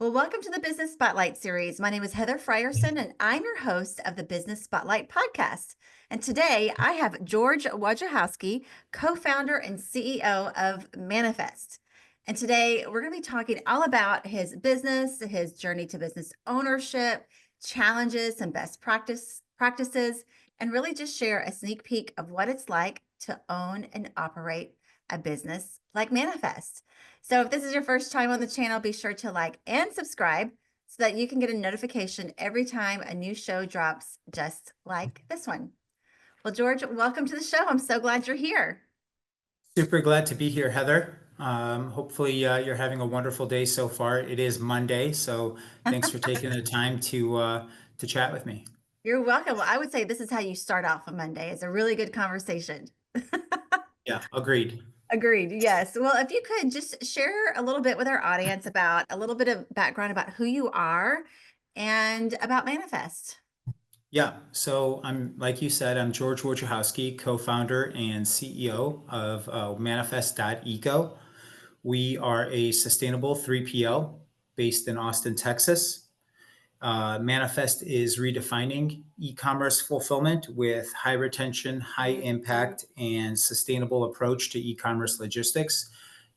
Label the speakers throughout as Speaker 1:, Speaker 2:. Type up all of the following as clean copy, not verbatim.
Speaker 1: Well, welcome to the Business Spotlight series. My name is Heather Frierson, and I'm your host of the Business Spotlight podcast. And today I have George Wojciechowski, co-founder and CEO of Manifest. And today we're going to be talking all about his business, his journey to business ownership, challenges and best practices, and really just share a sneak peek of what it's like to own and operate a business like Manifest. So if this is your first time on the channel, be sure to like and subscribe so that you can get a notification every time a new show drops, just like this one. Well, George, welcome to the show. I'm so glad you're here.
Speaker 2: Super glad to be here, Heather. Hopefully, you're having a wonderful day so far. It is Monday, so thanks for taking the time to chat with me.
Speaker 1: You're welcome. Well, I would say this is how you start off a Monday. It's a really good conversation.
Speaker 2: Yeah, agreed.
Speaker 1: Agreed. Yes. Well, if you could just share a little bit with our audience about a little bit of background about who you are and about Manifest.
Speaker 2: Yeah, so like you said, I'm George Wojciechowski, co-founder and CEO of Manifest.eco. We are a sustainable 3PL based in Austin, Texas. Manifest is redefining e-commerce fulfillment with high retention, high impact, and sustainable approach to e-commerce logistics.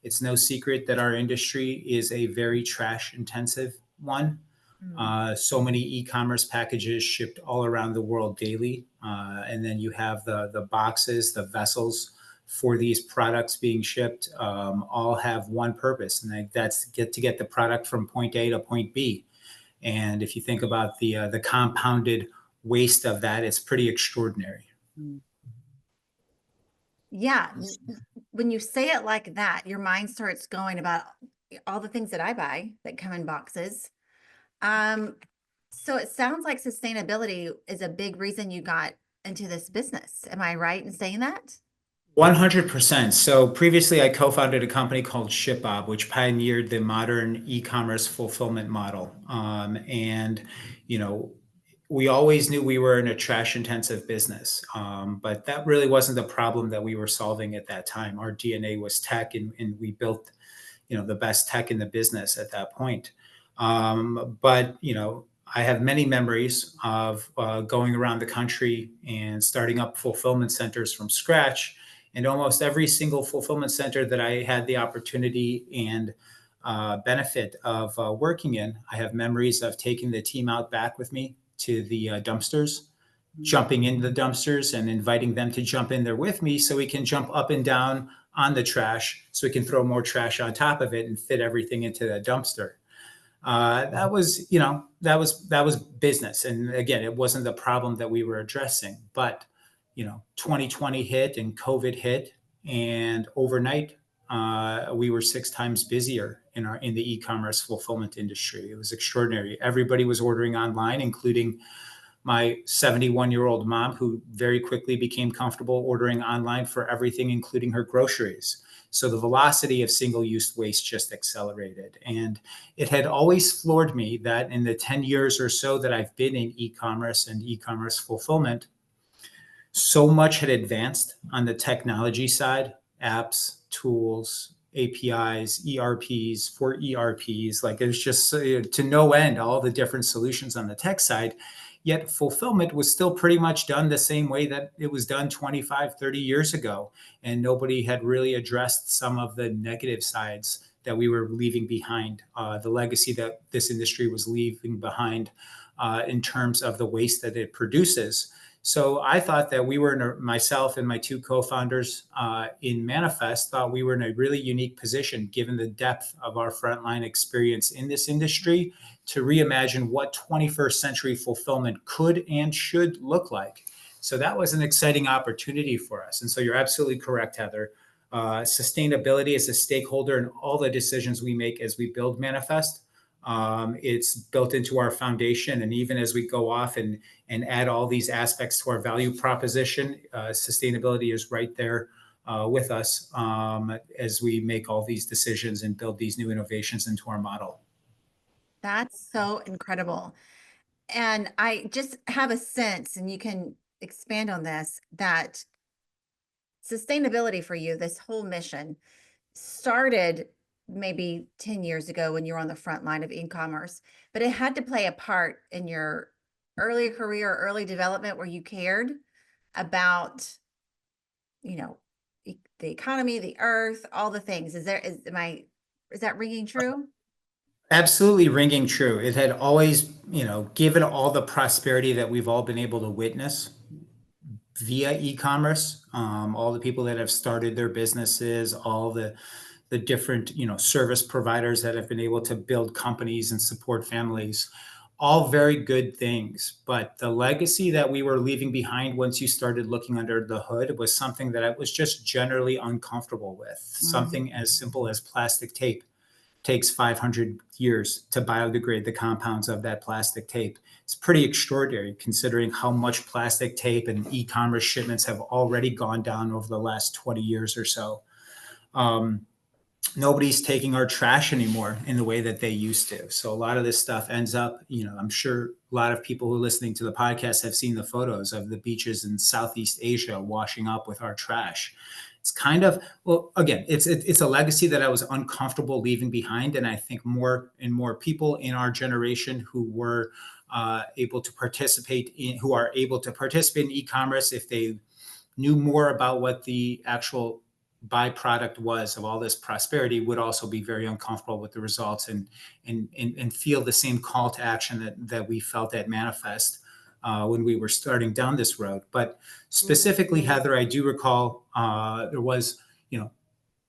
Speaker 2: It's no secret that our industry is a very trash intensive one. So many e-commerce packages shipped all around the world daily. And then you have the boxes, the vessels for these products being shipped, all have one purpose, and that's to get the product from point A to point B. And if you think about the compounded waste of that, it's pretty extraordinary.
Speaker 1: Mm. Yeah. When you say it like that, your mind starts going about all the things that I buy that come in boxes. Um, so it sounds like sustainability is a big reason you got into this business. Am I right in saying that?
Speaker 2: 100%. So previously, I co-founded a company called ShipBob, which pioneered the modern e-commerce fulfillment model. And you know, we always knew we were in a trash-intensive business, but that really wasn't the problem that we were solving at that time. Our DNA was tech, and we built, the best tech in the business at that point. But I have many memories of going around the country and starting up fulfillment centers from scratch. And almost every single fulfillment center that I had the opportunity and benefit of working in, I have memories of taking the team out back with me to the dumpsters, jumping in the dumpsters and inviting them to jump in there with me so we can jump up and down on the trash so we can throw more trash on top of it and fit everything into the dumpster. That was business. And again, it wasn't the problem that we were addressing, but 2020 hit and COVID hit, and overnight, we were 6 times busier in the e-commerce fulfillment industry. It was extraordinary. Everybody was ordering online, including my 71-year-old mom, who very quickly became comfortable ordering online for everything, including her groceries. So the velocity of single-use waste just accelerated. And it had always floored me that in the 10 years or so that I've been in e-commerce and e-commerce fulfillment, so much had advanced on the technology side, apps, tools, APIs, ERPs for ERPs. Like there's just to no end all the different solutions on the tech side. Yet fulfillment was still pretty much done the same way that it was done 25, 30 years ago. And nobody had really addressed some of the negative sides that we were leaving behind, the legacy that this industry was leaving behind in terms of the waste that it produces. So I thought that myself and my two co-founders in Manifest thought we were in a really unique position, given the depth of our frontline experience in this industry, to reimagine what 21st century fulfillment could and should look like. So that was an exciting opportunity for us. And so you're absolutely correct, Heather. Sustainability is a stakeholder in all the decisions we make as we build Manifest. It's built into our foundation. And even as we go off and add all these aspects to our value proposition, sustainability is right there with us as we make all these decisions and build these new innovations into our model.
Speaker 1: That's so incredible. And I just have a sense, and you can expand on this, that sustainability for you, this whole mission started maybe 10 years ago when you were on the front line of e-commerce, but it had to play a part in your early career, early development where you cared about, you know, the economy, the earth, all the things. Is that ringing true?
Speaker 2: Absolutely ringing true. It had always, given all the prosperity that we've all been able to witness via e-commerce, all the people that have started their businesses, all the different, service providers that have been able to build companies and support families, all very good things. But the legacy that we were leaving behind once you started looking under the hood was something that I was just generally uncomfortable with.
Speaker 1: Mhm.
Speaker 2: Something as simple as plastic tape takes 500 years to biodegrade the compounds of that plastic tape. It's pretty extraordinary considering how much plastic tape and e-commerce shipments have already gone down over the last 20 years or so. Um, Nobody's taking our trash anymore in the way that they used to. So a lot of this stuff ends up, I'm sure a lot of people who are listening to the podcast have seen the photos of the beaches in Southeast Asia washing up with our trash. It's kind of, well, again, it's a legacy that I was uncomfortable leaving behind, and I think more and more people in our generation who were who are able to participate in e-commerce, if they knew more about what the actual byproduct was of all this prosperity, would also be very uncomfortable with the results, and feel the same call to action that we felt at Manifest when we were starting down this road. But specifically, Heather, I do recall there was,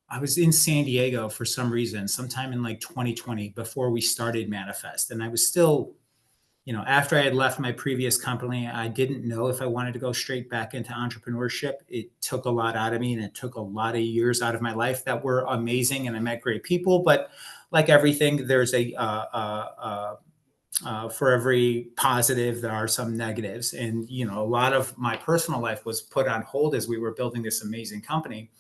Speaker 2: I was in San Diego for some reason, sometime in like 2020 before we started Manifest. And I was still, after I had left my previous company, I didn't know if I wanted to go straight back into entrepreneurship. It took a lot out of me, and it took a lot of years out of my life that were amazing, and I met great people. But like everything, there's for every positive, there are some negatives. And, a lot of my personal life was put on hold as we were building this amazing company.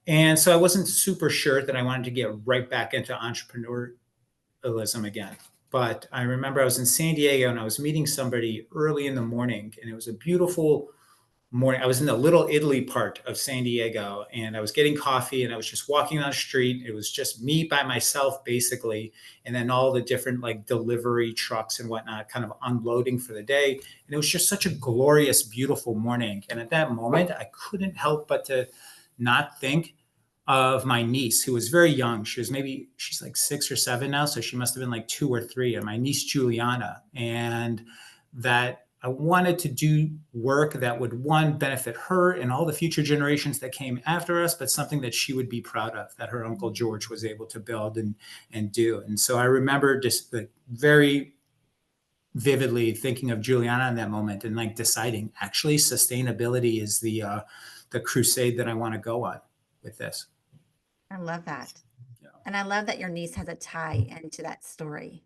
Speaker 2: And so I wasn't super sure that I wanted to get right back into entrepreneurialism again. But I remember I was in San Diego and I was meeting somebody early in the morning, and it was a beautiful morning. I was in the Little Italy part of San Diego, and I was getting coffee, and I was just walking down the street. It was just me by myself, basically. And then all the different like delivery trucks and whatnot kind of unloading for the day. And it was just such a glorious, beautiful morning. And at that moment, I couldn't help but to not think of my niece, who was very young. She's like 6 or 7 now. So she must have been like 2 or 3, and my niece, Juliana. And that I wanted to do work that would, one, benefit her and all the future generations that came after us, but something that she would be proud of, that her Uncle George was able to build and do. And so I remember just very vividly thinking of Juliana in that moment, and like deciding actually sustainability is the crusade that I want to go on with this.
Speaker 1: I love that.
Speaker 2: Yeah.
Speaker 1: And I love that your niece has a tie into that story.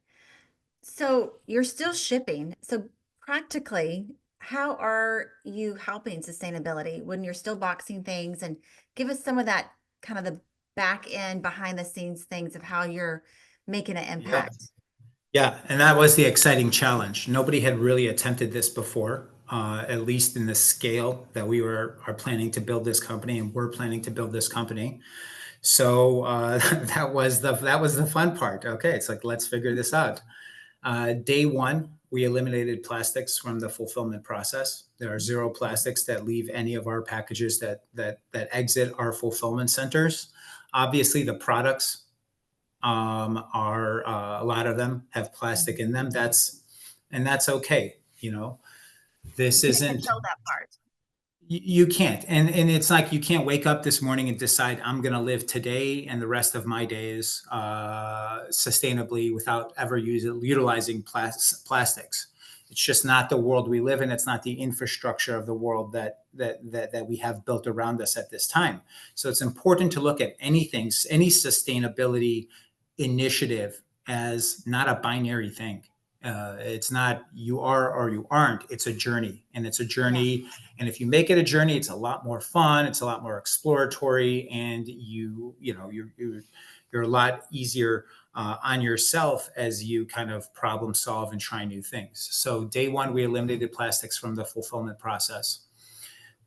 Speaker 1: So you're still shipping. So practically, how are you helping sustainability when you're still boxing things? And give us some of that kind of the back end, behind the scenes things of how you're making an
Speaker 2: Yeah.
Speaker 1: impact.
Speaker 2: Yeah, and that was the exciting challenge. Nobody had really attempted this before, at least in the scale that we are planning to build this company, and we're planning to build this company. So that was the fun part. Okay, it's like, let's figure this out. Day one, we eliminated plastics from the fulfillment process. There are zero plastics that leave any of our packages that exit our fulfillment centers. Obviously, the products are a lot of them have plastic in them. That's okay. This
Speaker 1: You can't
Speaker 2: isn't,
Speaker 1: control that part.
Speaker 2: you can't, and it's like you can't wake up this morning and decide I'm going to live today and the rest of my days sustainably without ever utilizing plastics. It's just not the world we live in. It's not the infrastructure of the world that we have built around us at this time. So it's important to look at any sustainability initiative as not a binary thing. It's not you are or you aren't. It's a journey, and it's a
Speaker 1: Yeah.
Speaker 2: journey. And if you make it a journey, it's a lot more fun. It's a lot more exploratory, and you're a lot easier on yourself as you kind of problem solve and try new things. So day one, we eliminated plastics from the fulfillment process.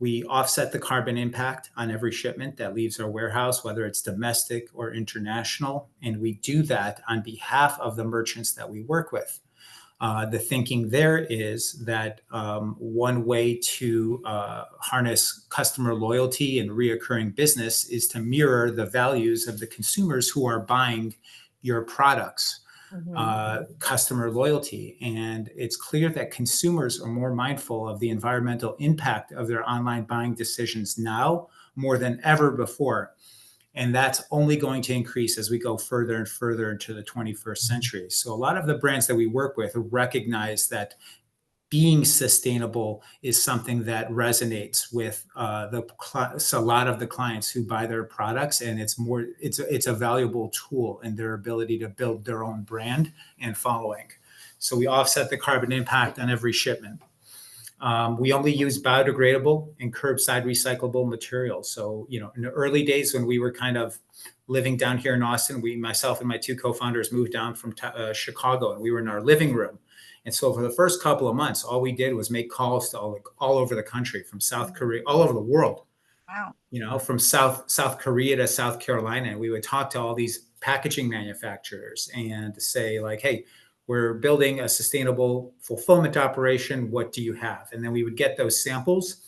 Speaker 2: We offset the carbon impact on every shipment that leaves our warehouse, whether it's domestic or international. And we do that on behalf of the merchants that we work with. The thinking there is that one way to harness customer loyalty and reoccurring business is to mirror the values of the consumers who are buying your products. Customer loyalty. And it's clear that consumers are more mindful of the environmental impact of their online buying decisions now more than ever before. And that's only going to increase as we go further and further into the 21st century. So a lot of the brands that we work with recognize that being sustainable is something that resonates with a lot of the clients who buy their products, and it's a valuable tool in their ability to build their own brand and following. So we offset the carbon impact on every shipment. We only use biodegradable and curbside recyclable materials. So, in the early days when we were kind of living down here in Austin, myself and my two co-founders moved down from Chicago, and we were in our living room. And so for the first couple of months, all we did was make calls to all over the country, from South Korea, all over the world.
Speaker 1: Wow.
Speaker 2: From South Korea to South Carolina. And we would talk to all these packaging manufacturers and say, like, hey, we're building a sustainable fulfillment operation. What do you have? And then we would get those samples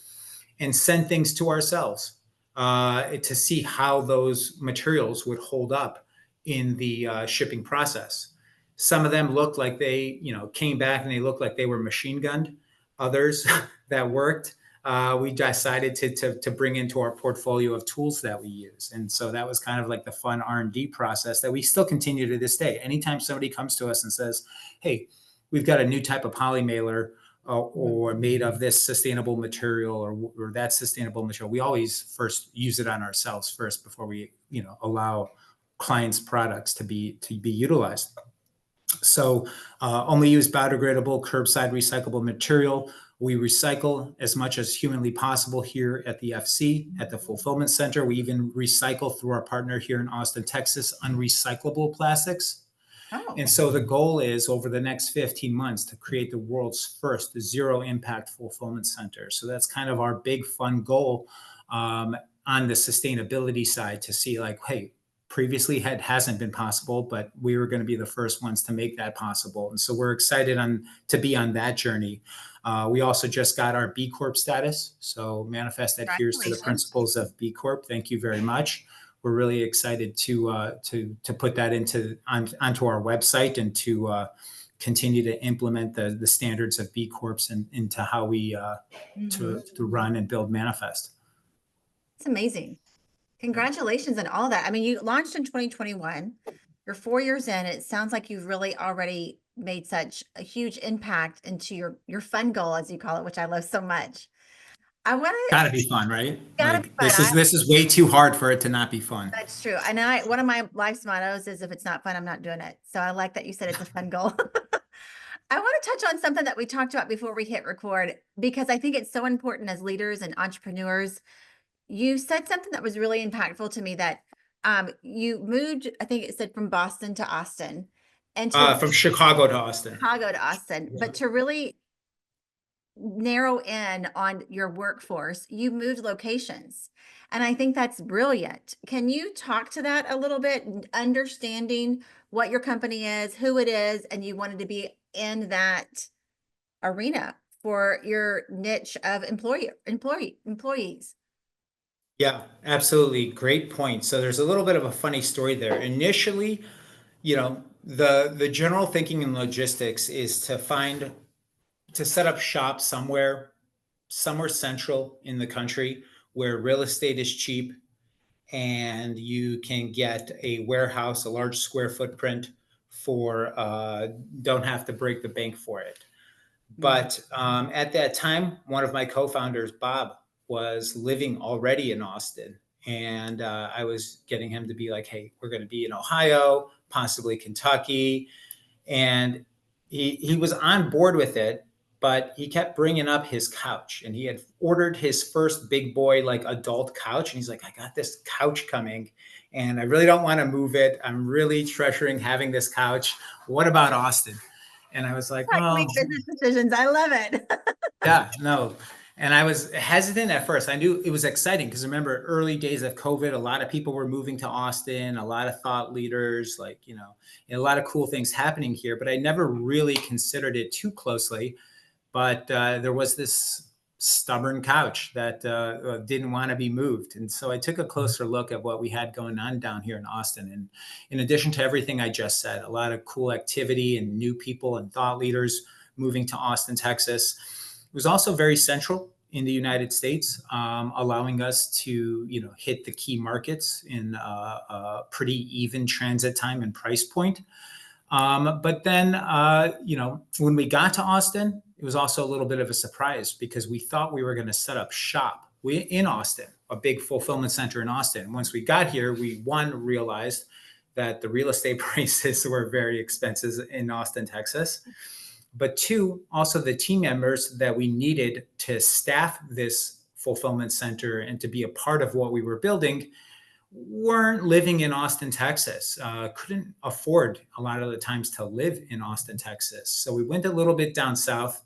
Speaker 2: and send things to ourselves to see how those materials would hold up in the shipping process. Some of them looked like they, came back and they looked like they were machine gunned. Others that worked, we decided to bring into our portfolio of tools that we use. And so that was kind of like the fun R&D process that we still continue to this day. Anytime somebody comes to us and says, hey, we've got a new type of poly mailer or made of this sustainable material or that sustainable material, we always first use it on ourselves first before we, allow clients' products to be utilized. So only use biodegradable, curbside recyclable material. We recycle as much as humanly possible here at the FC, at the fulfillment center. We even recycle through our partner here in Austin, Texas, unrecyclable plastics.
Speaker 1: Oh,
Speaker 2: And so the goal is over the next 15 months to create the world's first zero impact fulfillment center. So that's kind of our big fun goal on the sustainability side, to see like, hey, previously hasn't been possible, but we were going to be the first ones to make that possible. And so we're excited to be on that journey. We also just got our B Corp status. So Manifest adheres to the principles of B Corp. Thank you very much. We're really excited to put that onto our website and to continue to implement the standards of B Corps into how we to run and build Manifest.
Speaker 1: It's amazing. Congratulations on all that. I mean, you launched in 2021. You're 4 years in. It sounds like you've really already made such a huge impact into your fun goal, as you call it, which I love so much. I want to
Speaker 2: Gotta be fun, right?
Speaker 1: gotta be
Speaker 2: Like
Speaker 1: fun.
Speaker 2: this is way too hard for it to not be fun.
Speaker 1: That's true. And one of my life's mottos is, if it's not fun, I'm not doing it. So I like that you said it's a fun goal. I want to touch on something that we talked about before we hit record, because I think it's so important as leaders and entrepreneurs. You said something that was really impactful to me, that you moved, I think it said, from Boston to Austin, and
Speaker 2: From Chicago to Austin.
Speaker 1: But to really narrow in on your workforce, you moved locations. And I think that's brilliant. Can you talk to that a little bit, understanding what your company is, who it is, and you wanted to be in that arena for your niche of employees?
Speaker 2: Yeah, absolutely. Great point. So there's a little bit of a funny story there. Initially, the general thinking in logistics is to set up shop somewhere central in the country where real estate is cheap and you can get a warehouse, a large square footprint for don't have to break the bank for it. But at that time, one of my co-founders, Bob, was living already in Austin. And I was getting him to be like, hey, we're going to be in Ohio, possibly Kentucky. And he was on board with it, but he kept bringing up his couch. And he had ordered his first big boy, like adult couch. And he's like, I got this couch coming and I really don't want to move it. I'm really treasuring having this couch. What about Austin? And I was like, well,
Speaker 1: Make business decisions. I love it.
Speaker 2: yeah, no. And I was hesitant at first. I knew it was exciting because remember early days of COVID, a lot of people were moving to Austin, a lot of thought leaders, like, and a lot of cool things happening here, but I never really considered it too closely. But there was this stubborn couch that didn't want to be moved. And so I took a closer look at what we had going on down here in Austin. And in addition to everything I just said, a lot of cool activity and new people and thought leaders moving to Austin, Texas. It was also very central in the United States, allowing us to, hit the key markets in a pretty even transit time and price point. But then, when we got to Austin, it was also a little bit of a surprise because we thought we were going to set up shop in Austin, a big fulfillment center in Austin. Once we got here, we realized that the real estate prices were very expensive in Austin, Texas. But two, also the team members that we needed to staff this fulfillment center and to be a part of what we were building weren't living in Austin, Texas, couldn't afford a lot of the times to live in Austin, Texas. So we went a little bit down south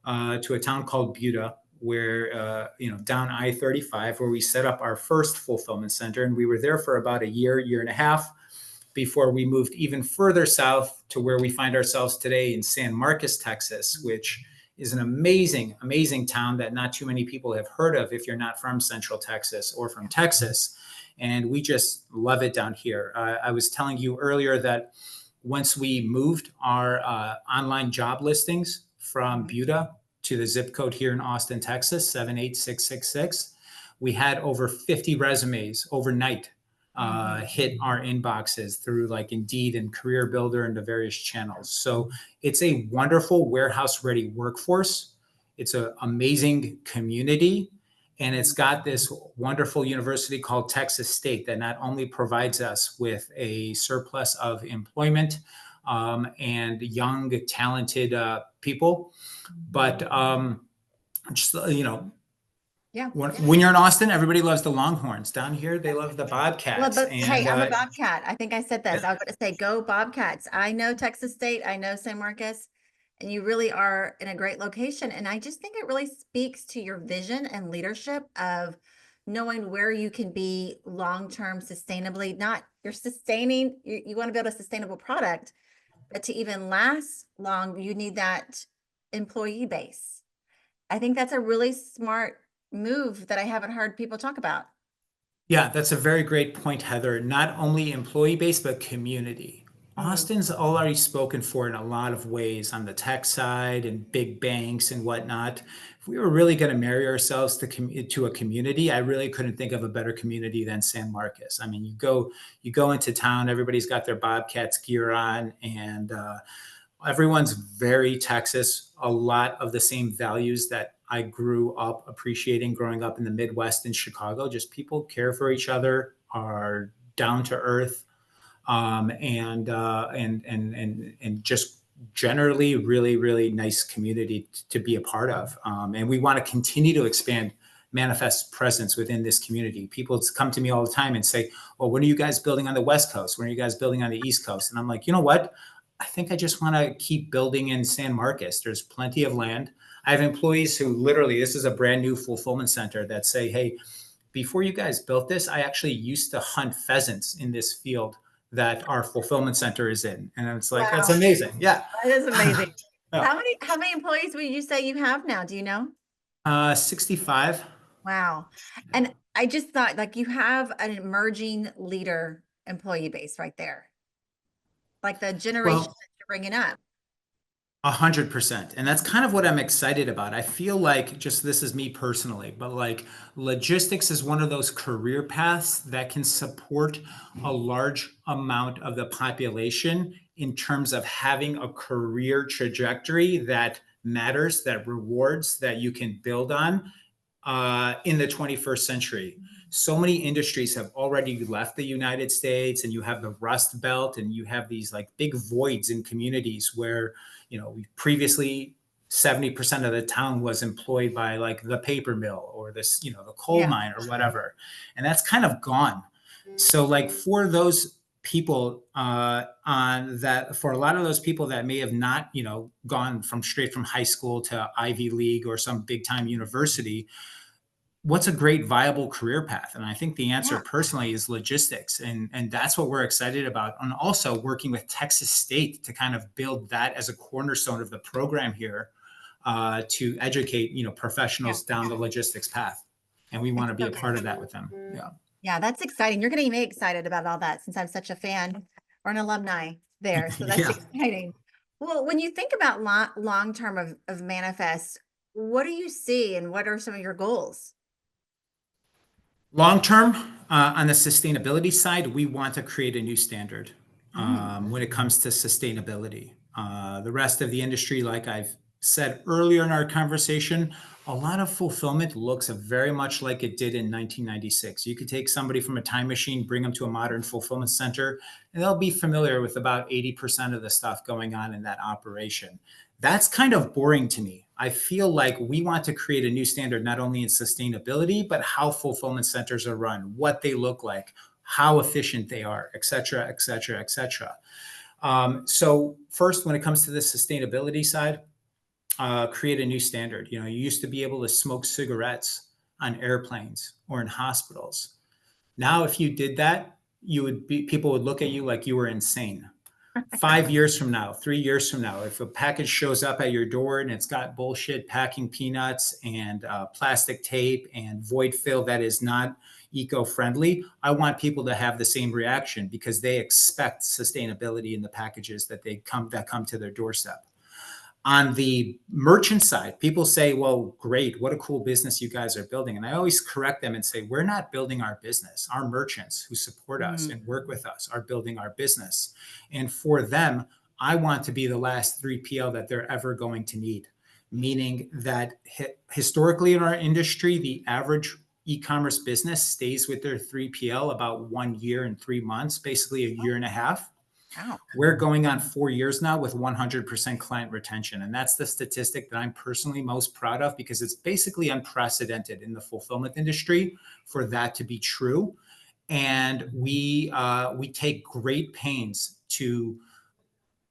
Speaker 2: to a town called Buda, where, down I-35, where we set up our first fulfillment center. And we were there for about a year and a half before we moved even further south to where we find ourselves today in San Marcos, Texas, which is an amazing, amazing town that not too many people have heard of if you're not from Central Texas or from Texas. And we just love it down here. I was telling you earlier that once we moved our online job listings from Buda to the zip code here in Austin, Texas, 78666, we had over 50 resumes overnight hit our inboxes through like Indeed and Career Builder and the various channels. So it's a wonderful warehouse ready workforce. It's an amazing community. And it's got this wonderful university called Texas State that not only provides us with a surplus of employment and young, talented people, but just,
Speaker 1: Yeah.
Speaker 2: when you're in Austin, everybody loves the Longhorns. Down here, they love the
Speaker 1: Well,
Speaker 2: Bobcats.
Speaker 1: but hey,
Speaker 2: And
Speaker 1: I'm a Bobcat. I think I said this.
Speaker 2: yeah,
Speaker 1: I was going to say, go Bobcats. I know Texas State. I know San Marcos, and you really are in a great location. And I just think it really speaks to your vision and leadership of knowing where you can be long-term sustainably. Not you're sustaining, you want to build a sustainable product, but to even last long, you need that employee base. I think that's a really smart move that I haven't heard people talk about.
Speaker 2: yeah, that's a very great point, Heather. Not only employee base, but community.
Speaker 1: Mhm.
Speaker 2: Austin's already spoken for in a lot of ways on the tech side and big banks and whatnot. If we were really going to marry ourselves to a community, I really couldn't think of a better community than San Marcos. I mean, you go into town, everybody's got their Bobcats gear on, and everyone's very Texas. A lot of the same values that I grew up appreciating growing up in the Midwest in Chicago. Just people care for each other, are down to earth, and just generally really nice community to be a part of. And we want to continue to expand Manifest's presence within this community. People come to me all the time and say, "Well, when are you guys building on the West Coast? When are you guys building on the East Coast?" And I'm like, you know what? I think I just want to keep building in San Marcos. There's plenty of land. I have employees who literally, this is a brand new fulfillment center that say, "Hey, before you guys built this, I actually used to hunt pheasants in this field that our fulfillment center is in." And it's like, that's
Speaker 1: Wow.
Speaker 2: amazing. Yeah.
Speaker 1: That is amazing.
Speaker 2: Yeah.
Speaker 1: How many employees would you say you have now? Do you know?
Speaker 2: 65.
Speaker 1: Wow. And I just thought like you have an emerging leader employee base right there. Like the generation
Speaker 2: Well,
Speaker 1: that you're bringing up.
Speaker 2: 100%. And that's kind of what I'm excited about. I feel like, just this is me personally, but like logistics is one of those career paths that can support a large amount of the population in terms of having a career trajectory that matters, that rewards, that you can build on in the 21st century. So many industries have already left the United States, and you have the Rust Belt, and you have these like big voids in communities where, we previously 70% of the town was employed by like the paper mill or this, the coal
Speaker 1: Yeah.
Speaker 2: mine or whatever. And that's kind of gone. So, like, for those people on that, for a lot of those people that may have not, gone from straight from high school to Ivy League or some big time university, what's a great viable career path? And I think the answer
Speaker 1: Yeah.
Speaker 2: personally is logistics. And that's what we're excited about. And also working with Texas State to kind of build that as a cornerstone of the program here, to educate,
Speaker 1: Yeah.
Speaker 2: professionals down the logistics path. And we want
Speaker 1: It's
Speaker 2: to be
Speaker 1: so
Speaker 2: a
Speaker 1: good.
Speaker 2: part of that with them. Yeah.
Speaker 1: Yeah, that's exciting. You're getting me excited about all that since I'm such a fan or an alumni there. So that's
Speaker 2: Yeah.
Speaker 1: exciting. Well, when you think about long term of Manifest, what do you see and what are some of your goals?
Speaker 2: Long term, on the sustainability side, we want to create a new standard
Speaker 1: Mm,
Speaker 2: when it comes to sustainability. The rest of the industry, like I've said earlier in our conversation, a lot of fulfillment looks very much like it did in 1996. You could take somebody from a time machine, bring them to a modern fulfillment center, and they'll be familiar with about 80% of the stuff going on in that operation. That's kind of boring to me. I feel like we want to create a new standard, not only in sustainability, but how fulfillment centers are run, what they look like, how efficient they are, et cetera, et cetera, et cetera. So first, when it comes to the sustainability side, create a new standard. You used to be able to smoke cigarettes on airplanes or in hospitals. Now, if you did that, people would look at you like you were insane. 5 years from now, 3 years from now, if a package shows up at your door and it's got bullshit packing peanuts and plastic tape and void fill that is not eco-friendly, I want people to have the same reaction because they expect sustainability in the packages that come to their doorstep. On the merchant side, people say, well, great, what a cool business you guys are building. And I always correct them and say, we're not building our business. Our merchants who support us
Speaker 1: mm,
Speaker 2: and work with us are building our business. And for them, I want to be the last 3PL that they're ever going to need. Meaning that historically in our industry, the average e-commerce business stays with their 3PL about 1 year and 3 months, basically a year and a half.
Speaker 1: wow.
Speaker 2: We're going on 4 years now with 100% client retention. And that's the statistic that I'm personally most proud of because it's basically unprecedented in the fulfillment industry for that to be true. And we take great pains to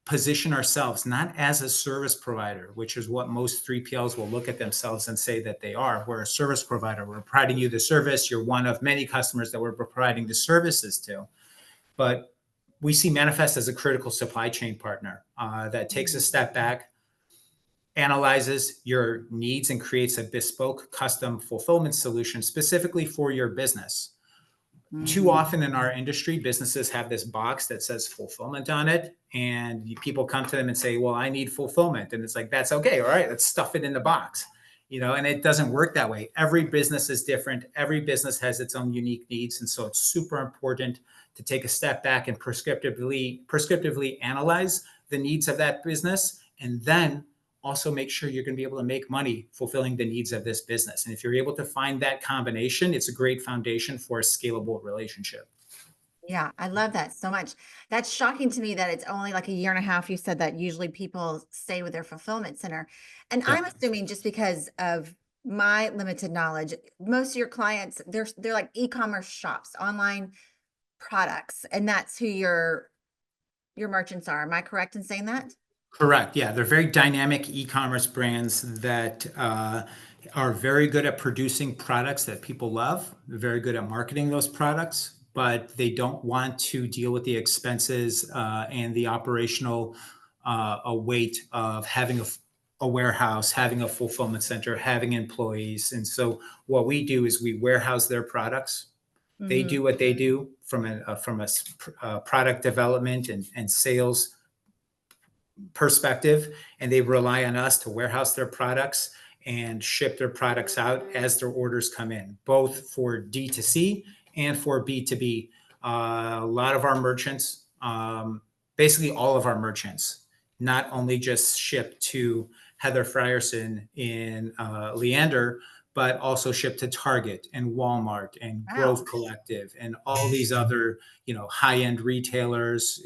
Speaker 2: position ourselves not as a service provider, which is what most 3PLs will look at themselves and say that they are. We're a service provider. We're providing you the service. You're one of many customers that we're providing the services to. But we see Manifest as a critical supply chain partner that takes a step back, analyzes your needs, and creates a bespoke custom fulfillment solution specifically for your business. Too
Speaker 1: Mm,
Speaker 2: often in our industry, businesses have this box that says fulfillment on it, and people come to them and say, well, I need fulfillment. And it's like, that's okay. All right, let's stuff it in the box. And it doesn't work that way. Every business is different. Every business has its own unique needs. And so it's super important to take a step back and prescriptively analyze the needs of that business, and then also make sure you're going to be able to make money fulfilling the needs of this business. And if you're able to find that combination, it's a great foundation for a scalable relationship.
Speaker 1: yeah, I love that so much. That's shocking to me that it's only like a year and a half. You said that usually people stay with their fulfillment center. And I'm
Speaker 2: Yep.
Speaker 1: assuming just because of my limited knowledge, most of your clients, they're like e-commerce shops, online products, and that's who your merchants are. Am I correct in saying that?
Speaker 2: Correct. Yeah, they're very dynamic e-commerce brands that are very good at producing products that people love. They're very good at marketing those products, but they don't want to deal with the expenses and the operational weight of having a warehouse, having a fulfillment center, having employees. And so, what we do is we warehouse their products. They
Speaker 1: Hmm.
Speaker 2: do what they do from a product development and sales perspective, and they rely on us to warehouse their products and ship their products out as their orders come in, both for D2C and for B2B. A lot of our merchants, basically all of our merchants, not only just ship to Heather Frierson in Leander, but also ship to Target and Walmart and
Speaker 1: Wow.
Speaker 2: Grove Collective and all these other, high-end retailers,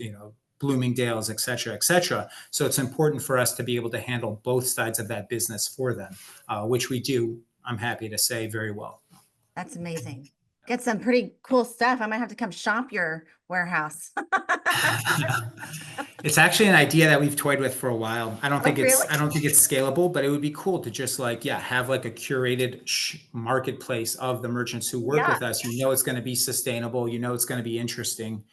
Speaker 2: Bloomingdale's, et cetera, et cetera. So it's important for us to be able to handle both sides of that business for them, which we do, I'm happy to say, very well.
Speaker 1: That's amazing. Get some pretty cool stuff. I might have to come shop your warehouse.
Speaker 2: It's actually an idea that we've toyed with for a while.
Speaker 1: Oh, really?
Speaker 2: I don't think it's scalable, but it would be cool to just like, yeah, have like a curated marketplace of the merchants who work
Speaker 1: Yeah,
Speaker 2: with us. You know, it's going to be sustainable. You know, it's going to be interesting.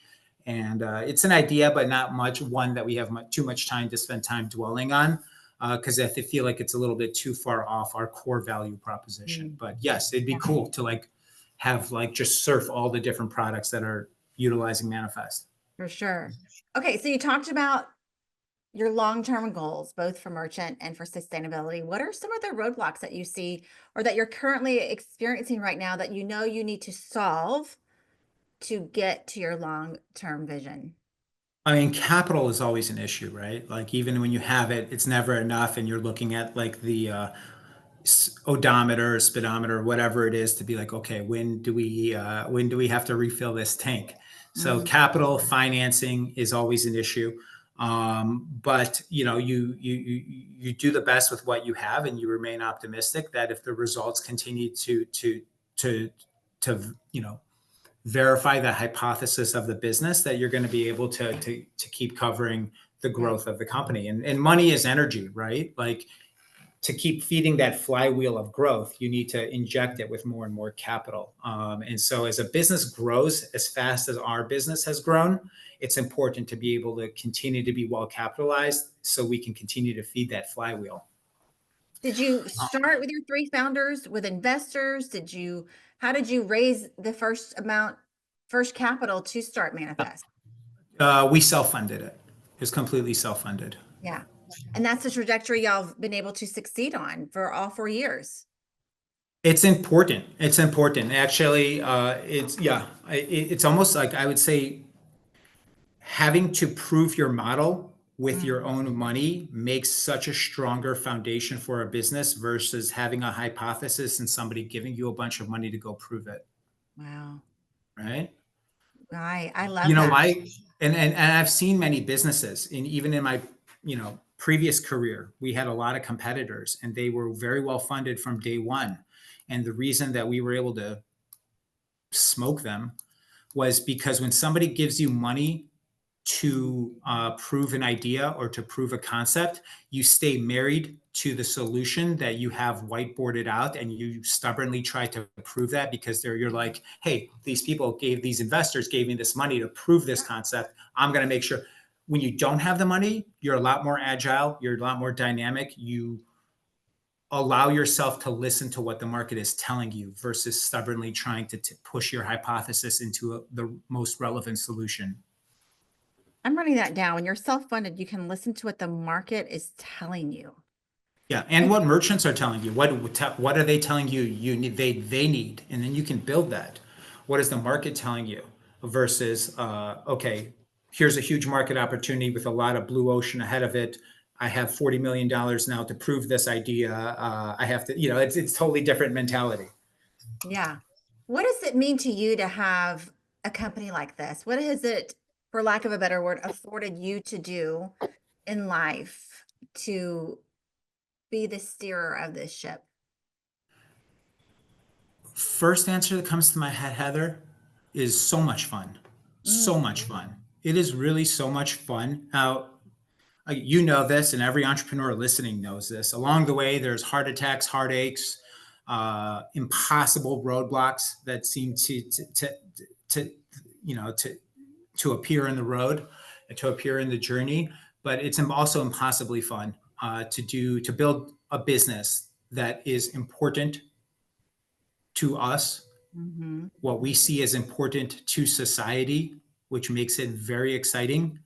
Speaker 2: And it's an idea, but not much one that we have too much time to spend time dwelling on, because I feel like it's a little bit too far off our core value proposition.
Speaker 1: Mm,
Speaker 2: But yes, it'd be
Speaker 1: yeah,
Speaker 2: cool to like have like just surf all the different products that are utilizing Manifest.
Speaker 1: for sure. Okay, so you talked about your long-term goals, both for merchant and for sustainability. What are some of the roadblocks that you see or that you're currently experiencing right now that you know you need to solve to get to your long-term vision?
Speaker 2: I mean, capital is always an issue, right? Like even when you have it, it's never enough, and you're looking at like the odometer, speedometer, whatever it is, to be like, okay, when do we have to refill this tank? So
Speaker 1: Mhm.
Speaker 2: capital financing is always an issue, but you know, you do the best with what you have, and you remain optimistic that if the results continue to you know verify the hypothesis of the business, that you're going to be able to keep covering the
Speaker 1: Yeah.
Speaker 2: growth of the company. And money is energy, right? Like to keep feeding that flywheel of growth, you need to inject it with more and more capital. And so as a business grows as fast as our business has grown, it's important to be able to continue to be well capitalized so we can continue to feed that flywheel.
Speaker 1: Did you start with your three founders with investors? How did you raise the first capital to start Manifest?
Speaker 2: We self-funded it. It was completely self-funded.
Speaker 1: Yeah. And that's the trajectory y'all have been able to succeed on for all 4 years.
Speaker 2: It's important. It's important. Actually, it's yeah. It's almost like I would say having to prove your model with your
Speaker 1: Mm,
Speaker 2: own money makes such a stronger foundation for a business versus having a hypothesis and somebody giving you a bunch of money to go prove it.
Speaker 1: wow.
Speaker 2: Right.
Speaker 1: I
Speaker 2: You
Speaker 1: love
Speaker 2: know,
Speaker 1: that.
Speaker 2: and I've seen many businesses, and even in my, previous career, we had a lot of competitors and they were very well funded from day one. And the reason that we were able to smoke them was because when somebody gives you money to prove an idea or to prove a concept, you stay married to the solution that you have whiteboarded out, and you stubbornly try to prove that because you're like, hey, these investors gave me this money to prove this concept. I'm going to make sure. When you don't have the money, you're a lot more agile. You're a lot more dynamic. You allow yourself to listen to what the market is telling you versus stubbornly trying to push your hypothesis into the most relevant solution.
Speaker 1: I'm running that down. When you're self-funded, you can listen to what the market is telling you.
Speaker 2: Yeah, and
Speaker 1: And
Speaker 2: what merchants are telling you, what are they telling you they need, and then you can build that. What is the market telling you versus okay, here's a huge market opportunity with a lot of blue ocean ahead of it. I have $40 million now to prove this idea. I have to, it's totally different mentality.
Speaker 1: yeah. What does it mean to you to have a company like this? What has it, for lack of a better word, afforded you to do in life to be the steerer of this ship?
Speaker 2: First answer that comes to my head, Heather, is so much fun. So
Speaker 1: Mm,
Speaker 2: much fun. It is really so much fun. Now, you know this, and every entrepreneur listening knows this. Along the way, there's heart attacks, heartaches, impossible roadblocks that seem to to appear in the road, to appear in the journey. But it's also impossibly fun to build a business that is important to us,
Speaker 1: mhm.
Speaker 2: what we see as important to society, which makes it very exciting,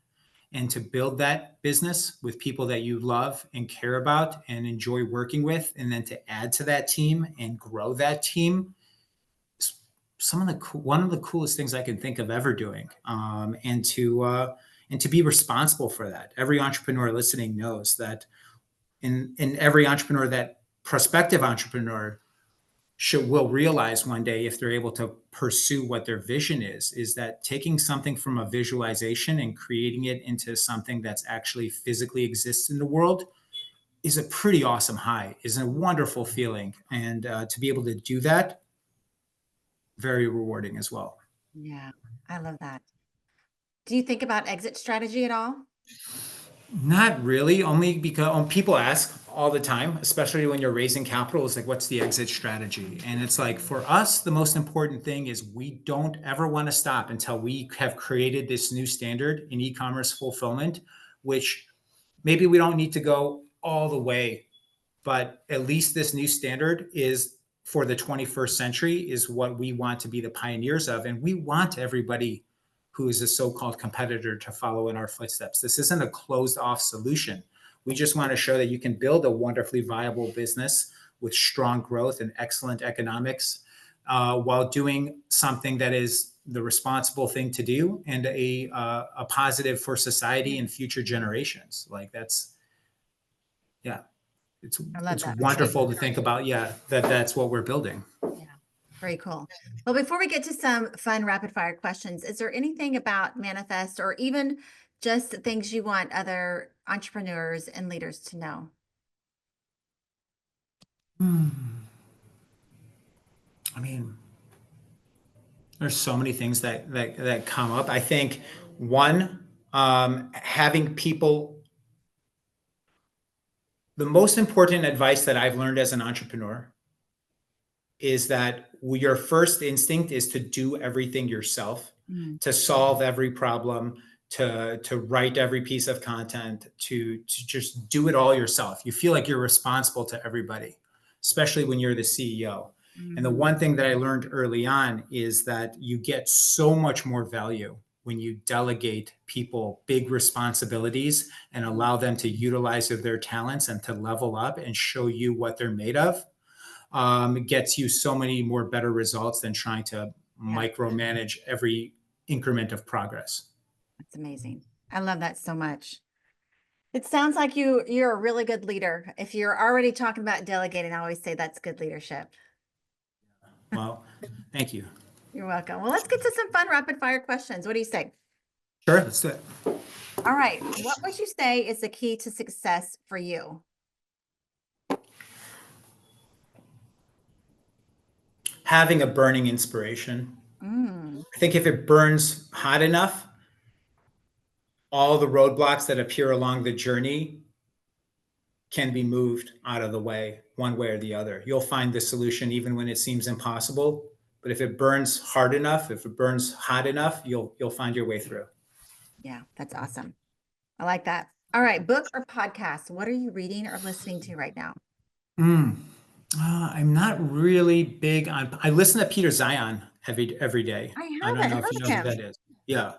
Speaker 2: and to build that business with people that you love and care about and enjoy working with, and then to add to that team and grow that team. One of the coolest things I can think of ever doing, and to be responsible for that. Every entrepreneur listening knows that, in every entrepreneur, that prospective entrepreneur will realize one day, if they're able to pursue what their vision is that taking something from a visualization and creating it into something that's actually physically exists in the world is a pretty awesome high, is a wonderful feeling. And to be able to do that very rewarding as well.
Speaker 1: Yeah, I love that. Do you think about exit strategy at all?
Speaker 2: Not really, only because people ask all the time, especially when you're raising capital, it's like, what's the exit strategy? And it's like, for us, the most important thing is we don't ever want to stop until we have created this new standard in e-commerce fulfillment, which maybe we don't need to go all the way, but at least this new standard is for the 21st century is what we want to be the pioneers of. And we want everybody who is a so-called competitor to follow in our footsteps. This isn't a closed off solution. We just want to show that you can build a wonderfully viable business with strong growth and excellent economics while doing something that is the responsible thing to do and a positive for society and future generations. Like that's, yeah, it's
Speaker 1: I love
Speaker 2: it's
Speaker 1: that.
Speaker 2: wonderful to think about. Yeah, that's what we're building.
Speaker 1: Yeah, very cool. Well, before we get to some fun rapid fire questions, is there anything about Manifest or even just things you want other entrepreneurs and leaders to know?
Speaker 2: I mean, there's so many things that come up. I think one, having people. The most important advice that I've learned as an entrepreneur is that your first instinct is to do everything yourself,
Speaker 1: Mm,
Speaker 2: to solve every problem, to write every piece of content, to just do it all yourself. You feel like you're responsible to everybody, especially when you're the CEO. And the
Speaker 1: mhm.
Speaker 2: one thing that I learned early on is that you get so much more value when you delegate people big responsibilities and allow them to utilize their talents and to level up and show you what they're made of. Gets you so many more better results than trying to
Speaker 1: Yeah,
Speaker 2: micromanage every increment of progress.
Speaker 1: that's amazing. I love that so much. It sounds like you're a really good leader. If you're already talking about delegating, I always say that's good leadership.
Speaker 2: Well, thank you.
Speaker 1: You're welcome. Well, let's get to some fun rapid fire questions. What do you say?
Speaker 2: Sure, let's do it.
Speaker 1: All right. What would you say is the key to success for you?
Speaker 2: Having a burning inspiration.
Speaker 1: Mm,
Speaker 2: I think if it burns hot enough, all the roadblocks that appear along the journey can be moved out of the way, one way or the other. You'll find the solution even when it seems impossible. But if it burns hard enough, if it burns hot enough, you'll find your way through.
Speaker 1: yeah, that's awesome. I like that. All right. Book or podcast? What are you reading or listening to right now?
Speaker 2: Mm. I'm not really big on. I listen to Peter Zion every day.
Speaker 1: I
Speaker 2: I don't
Speaker 1: haven't
Speaker 2: know
Speaker 1: heard
Speaker 2: if you
Speaker 1: of
Speaker 2: know who
Speaker 1: him.
Speaker 2: that is. Yeah,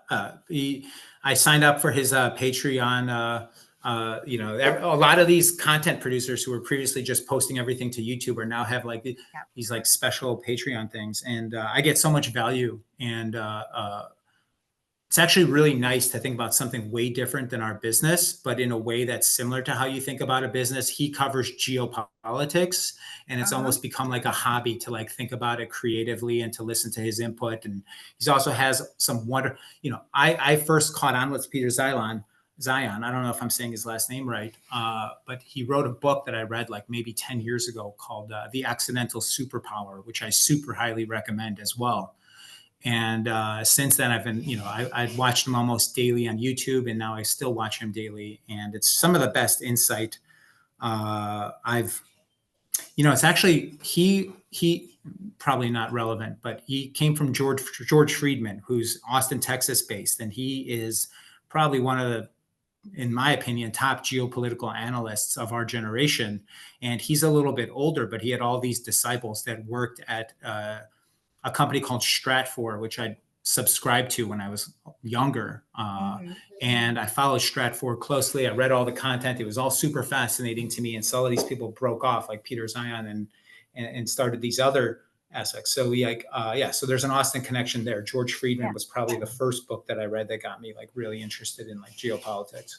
Speaker 2: I signed up for his Patreon. A lot of these content producers who were previously just posting everything to YouTube are now have like
Speaker 1: Yep.
Speaker 2: these like special Patreon things, and I get so much value. And it's actually really nice to think about something way different than our business, but in a way that's similar to how you think about a business. He covers geopolitics, and it's
Speaker 1: Uh-huh.
Speaker 2: almost become like a hobby to like think about it creatively and to listen to his input. And he also has some wonder. I first caught on with Peter Zion. I don't know if I'm saying his last name right, but he wrote a book that I read like maybe 10 years ago called The Accidental Superpower, which I super highly recommend as well. And since then, I've been, I watched him almost daily on YouTube, and now I still watch him daily. And it's some of the best insight I've, it's actually he probably not relevant, but he came from George Friedman, who's Austin, Texas based, and he is probably one of the, in my opinion, top geopolitical analysts of our generation. And he's a little bit older, but he had all these disciples that worked at a company called Stratfor, which I subscribed to when I was younger.
Speaker 1: Mhm.
Speaker 2: And I followed Stratfor closely. I read all the content. It was all super fascinating to me. And some of these people broke off, like Peter Zion, and started these other aspects. So so there's an Austin connection there. George
Speaker 1: Yeah.
Speaker 2: Friedman was probably the first book that I read that got me like really interested in like geopolitics.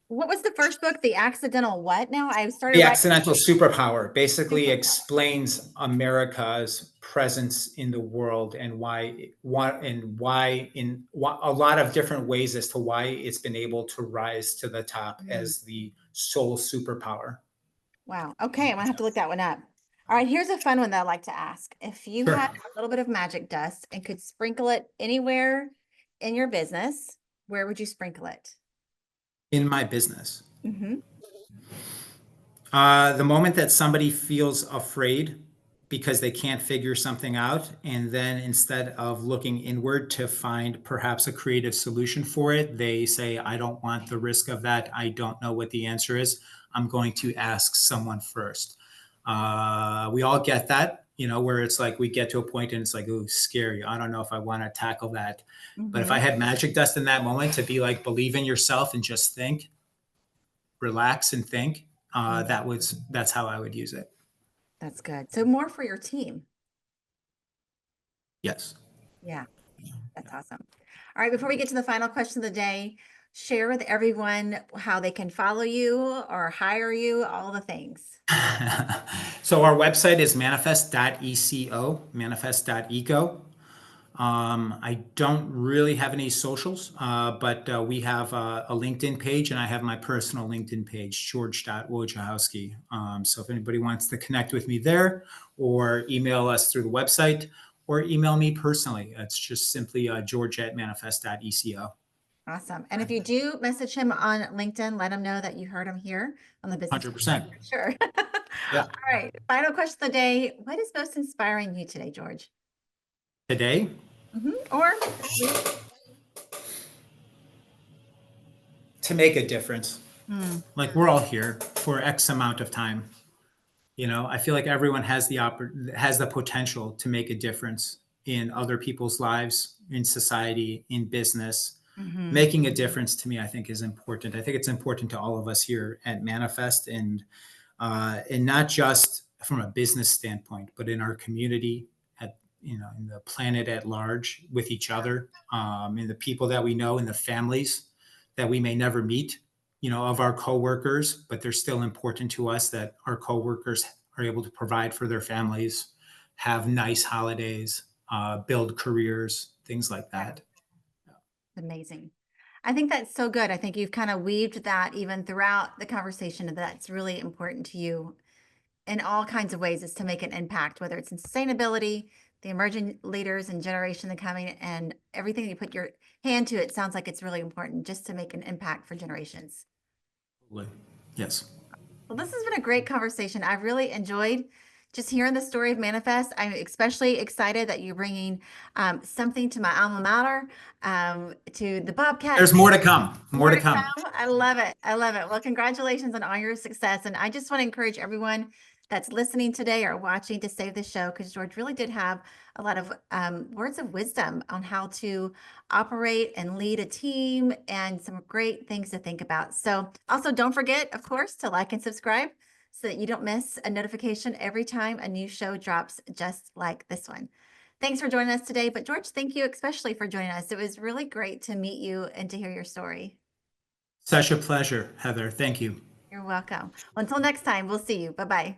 Speaker 1: What was the first book? The Accidental what now? I started
Speaker 2: The
Speaker 1: writing.
Speaker 2: accidental superpower basically
Speaker 1: Superpower.
Speaker 2: explains America's presence in the world and why a lot of different ways as to why it's been able to rise to the top
Speaker 1: Mm,
Speaker 2: as the sole superpower.
Speaker 1: wow. Okay, I'm gonna have to look that one up. All right, here's a fun one that I like to ask. If you
Speaker 2: Sure.
Speaker 1: had a little bit of magic dust and could sprinkle it anywhere in your business, where would you sprinkle it?
Speaker 2: In my business,
Speaker 1: Mm-hmm.
Speaker 2: the moment that somebody feels afraid because they can't figure something out, and then instead of looking inward to find perhaps a creative solution for it, they say, I don't want the risk of that. I don't know what the answer is. I'm going to ask someone first. We all get that, where it's like we get to a point and it's like, oh, scary. I don't know if I want to tackle that. But if I
Speaker 1: Mm-hmm.
Speaker 2: had magic dust in that moment to be like, believe in yourself and just think, relax and think,
Speaker 1: Mm,
Speaker 2: that's how I would use it.
Speaker 1: that's good. So more for your team.
Speaker 2: Yes.
Speaker 1: Yeah, that's awesome. All right, before we get to the final question of the day, share with everyone how they can follow you or hire you, all the things.
Speaker 2: So our website is manifest.eco, manifest.eco. I don't really have any socials, but we have a LinkedIn page, and I have my personal LinkedIn page, Wojciechowski. So if anybody wants to connect with me there, or email us through the website, or email me personally, it's just simply George at manifest.eco.
Speaker 1: Awesome. And if you do message him on LinkedIn, let him know that you heard him here on the Business Podcast
Speaker 2: 100%.
Speaker 1: for sure.
Speaker 2: Yeah.
Speaker 1: All right. Final question of the day. What is most inspiring you today, George?
Speaker 2: Today,
Speaker 1: Or this week?
Speaker 2: to make a difference.
Speaker 1: Hmm.
Speaker 2: Like, we're all here for X amount of time. I feel like everyone has has the potential to make a difference in other people's lives, in society, in business.
Speaker 1: Mm-hmm.
Speaker 2: Making a difference, to me, I think, is important. I think it's important to all of us here at Manifest, and not just from a business standpoint, but in our community, at in the planet at large, with each other, and the people that we know, and the families that we may never meet, of our coworkers, but they're still important to us, that our coworkers are able to provide for their families, have nice holidays, build careers, things like
Speaker 1: Yeah,
Speaker 2: that.
Speaker 1: amazing. I think that's so good. I think you've kind of weaved that even throughout the conversation that's really important to you in all kinds of ways is to make an impact, whether it's in sustainability, the emerging leaders and generation that coming, and everything you put your hand to, it sounds like it's really important just to make an impact for generations.
Speaker 2: Yes.
Speaker 1: Well, this has been a great conversation. I've really enjoyed just hearing the story of Manifest. I'm especially excited that you're bringing something to my alma mater, to the Bobcat.
Speaker 2: There's more to come. More
Speaker 1: More
Speaker 2: to
Speaker 1: to
Speaker 2: come.
Speaker 1: come. I love it. I love it. Well, congratulations on all your success. And I just want to encourage everyone that's listening today or watching to save the show, because George really did have a lot of words of wisdom on how to operate and lead a team and some great things to think about. So also don't forget, of course, to like and subscribe so that you don't miss a notification every time a new show drops just like this one. Thanks for joining us today. But George, thank you especially for joining us. It was really great to meet you and to hear your story.
Speaker 2: Such a pleasure, Heather. Thank you.
Speaker 1: You're welcome. Well, until next time, we'll see you. Bye bye.